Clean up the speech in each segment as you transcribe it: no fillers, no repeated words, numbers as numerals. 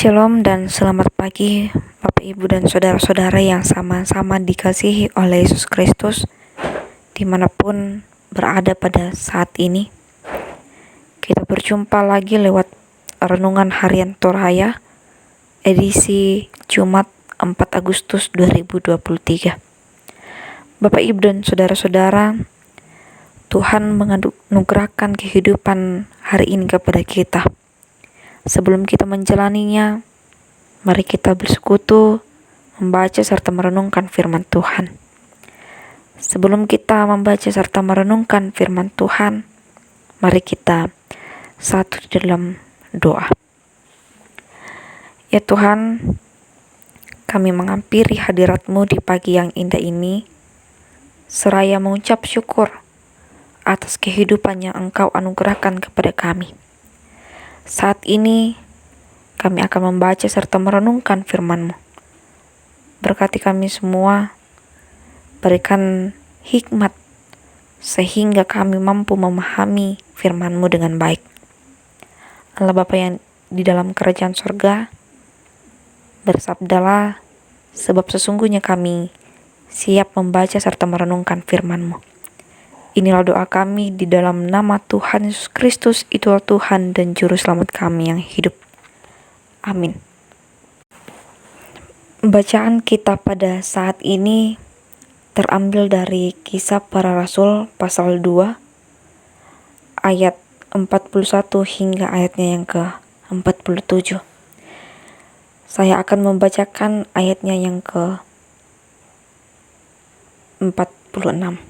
Shalom dan selamat pagi Bapak Ibu dan saudara-saudara yang sama-sama dikasihi oleh Yesus Kristus dimanapun berada pada saat ini. Kita berjumpa lagi lewat Renungan Harian Torhaya edisi Jumat 4 Agustus 2023. Bapak Ibu dan saudara-saudara, Tuhan menganugerahkan kehidupan hari ini kepada kita. Sebelum kita menjalaninya, mari kita bersekutu, membaca serta merenungkan firman Tuhan. Sebelum kita membaca serta merenungkan firman Tuhan, mari kita satu di dalam doa. Ya Tuhan, kami menghampiri hadirat-Mu di pagi yang indah ini, seraya mengucap syukur atas kehidupan yang Engkau anugerahkan kepada kami. Saat ini, kami akan membaca serta merenungkan firman-Mu. Berkati kami semua, berikan hikmat, sehingga kami mampu memahami firman-Mu dengan baik. Allah Bapa yang di dalam kerajaan surga, bersabdalah, sebab sesungguhnya kami siap membaca serta merenungkan firman-Mu. Inilah doa kami di dalam nama Tuhan Yesus Kristus, Idol Tuhan dan Juru Selamat kami yang hidup. Amin. Bacaan kita pada saat ini terambil dari Kisah Para Rasul pasal 2 ayat 41 hingga ayatnya yang ke-47. Saya akan membacakan ayatnya yang ke-46.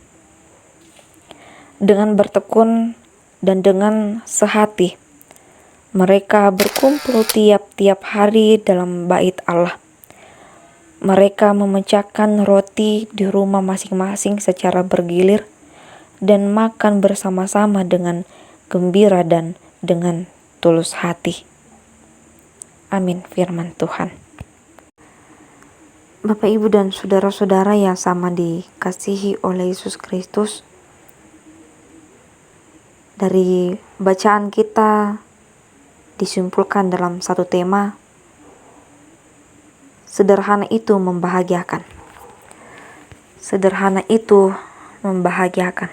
Dengan bertekun dan dengan sehati, mereka berkumpul tiap-tiap hari dalam bait Allah. Mereka memecahkan roti di rumah masing-masing secara bergilir dan makan bersama-sama dengan gembira dan dengan tulus hati. Amin, firman Tuhan. Bapak, Ibu, dan saudara-saudara yang sama dikasihi oleh Yesus Kristus, dari bacaan kita disimpulkan dalam satu tema, sederhana itu membahagiakan. Sederhana itu membahagiakan.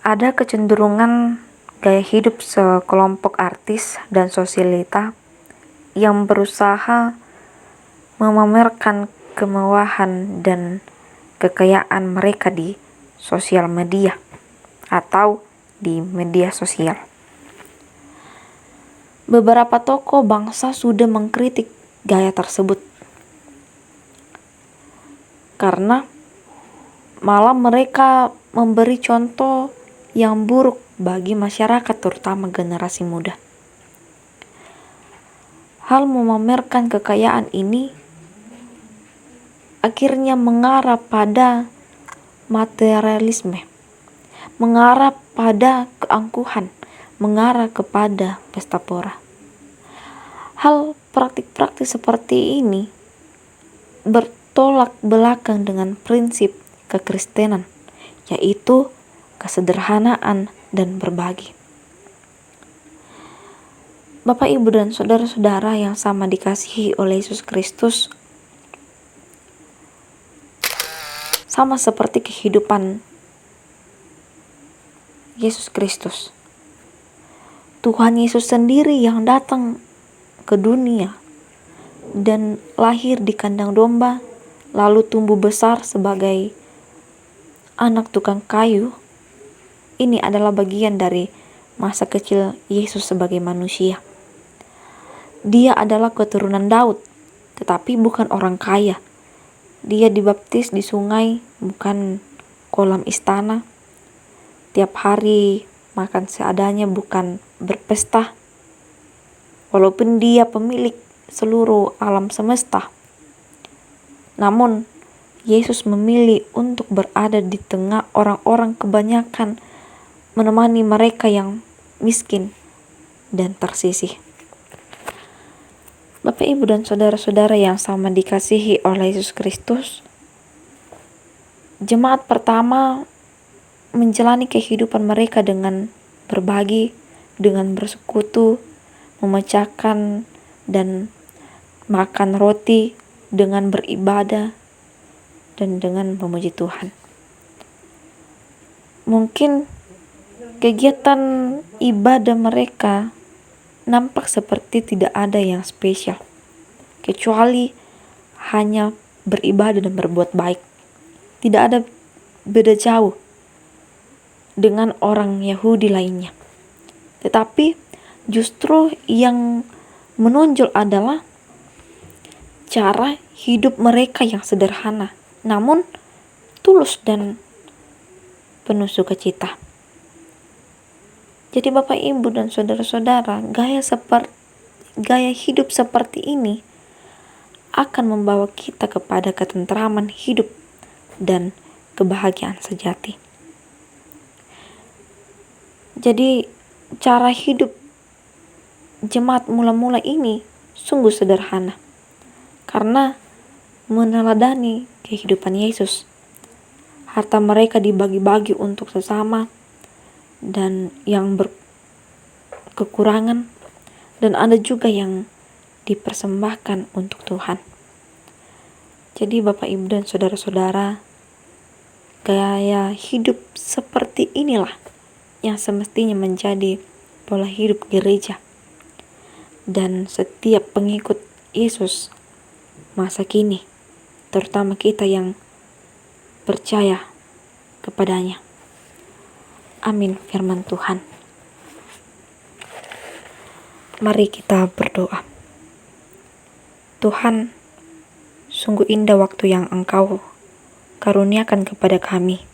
Ada kecenderungan gaya hidup sekelompok artis dan sosialita yang berusaha memamerkan kemewahan dan kekayaan mereka di sosial media atau di media sosial. Beberapa tokoh bangsa sudah mengkritik gaya tersebut karena malah mereka memberi contoh yang buruk bagi masyarakat, terutama generasi muda. Hal memamerkan kekayaan ini akhirnya mengarah pada materialisme, mengarah pada keangkuhan, mengarah kepada pesta pora. Hal praktik-praktik seperti ini bertolak belakang dengan prinsip kekristenan, yaitu kesederhanaan dan berbagi. Bapak, Ibu, dan saudara-saudara yang sama dikasihi oleh Yesus Kristus, sama seperti kehidupan Yesus Kristus. Tuhan Yesus sendiri yang datang ke dunia dan lahir di kandang domba, lalu tumbuh besar sebagai anak tukang kayu. Ini adalah bagian dari masa kecil Yesus sebagai manusia. Dia adalah keturunan Daud, tetapi bukan orang kaya. Dia dibaptis di sungai, bukan kolam istana. Tiap hari makan seadanya, bukan berpesta. Walaupun dia pemilik seluruh alam semesta, namun Yesus memilih untuk berada di tengah orang-orang kebanyakan, menemani mereka yang miskin dan tersisih. Bapak, Ibu, dan saudara-saudara yang sama dikasihi oleh Yesus Kristus, jemaat pertama menjalani kehidupan mereka dengan berbagi, dengan bersekutu, memecahkan dan makan roti dengan beribadah dan dengan memuji Tuhan. Mungkin kegiatan ibadah mereka nampak seperti tidak ada yang spesial, kecuali hanya beribadah dan berbuat baik. Tidak ada beda jauh dengan orang Yahudi lainnya. Tetapi justru yang menonjol adalah cara hidup mereka yang sederhana, namun tulus dan penuh sukacita. Jadi Bapak, Ibu, dan saudara-saudara, gaya hidup seperti ini akan membawa kita kepada ketentraman hidup dan kebahagiaan sejati. Jadi cara hidup jemaat mula-mula ini sungguh sederhana, karena meneladani kehidupan Yesus. Harta mereka dibagi-bagi untuk sesama dan yang berkekurangan, dan ada juga yang dipersembahkan untuk Tuhan. Jadi Bapak, Ibu, dan saudara-saudara, gaya hidup seperti inilah yang semestinya menjadi pola hidup gereja dan setiap pengikut Yesus masa kini, terutama kita yang percaya kepadanya. Amin firman Tuhan. Mari kita berdoa. Tuhan, sungguh indah waktu yang Engkau karuniakan kepada kami,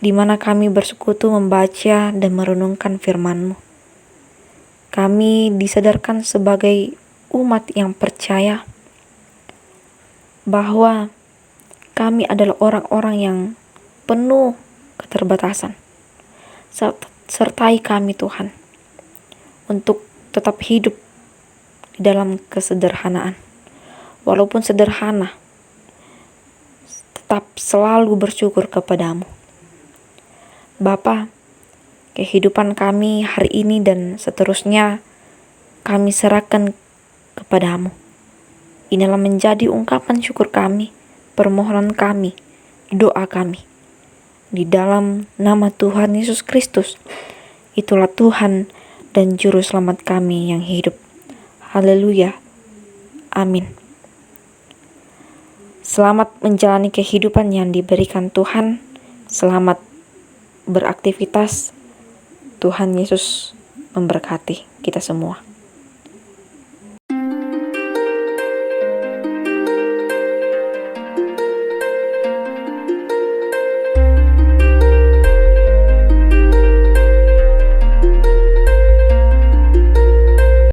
di mana kami bersekutu membaca dan merenungkan firman-Mu. Kami disadarkan sebagai umat yang percaya bahwa kami adalah orang-orang yang penuh keterbatasan. Sertai kami Tuhan untuk tetap hidup di dalam kesederhanaan. Walaupun sederhana, tetap selalu bersyukur kepadamu. Bapa, kehidupan kami hari ini dan seterusnya kami serahkan kepadamu. Inilah menjadi ungkapan syukur kami, permohonan kami, doa kami. Di dalam nama Tuhan Yesus Kristus, itulah Tuhan dan Juru Selamat kami yang hidup. Haleluya. Amin. Selamat menjalani kehidupan yang diberikan Tuhan. Selamat beraktivitas. Tuhan Yesus memberkati kita semua.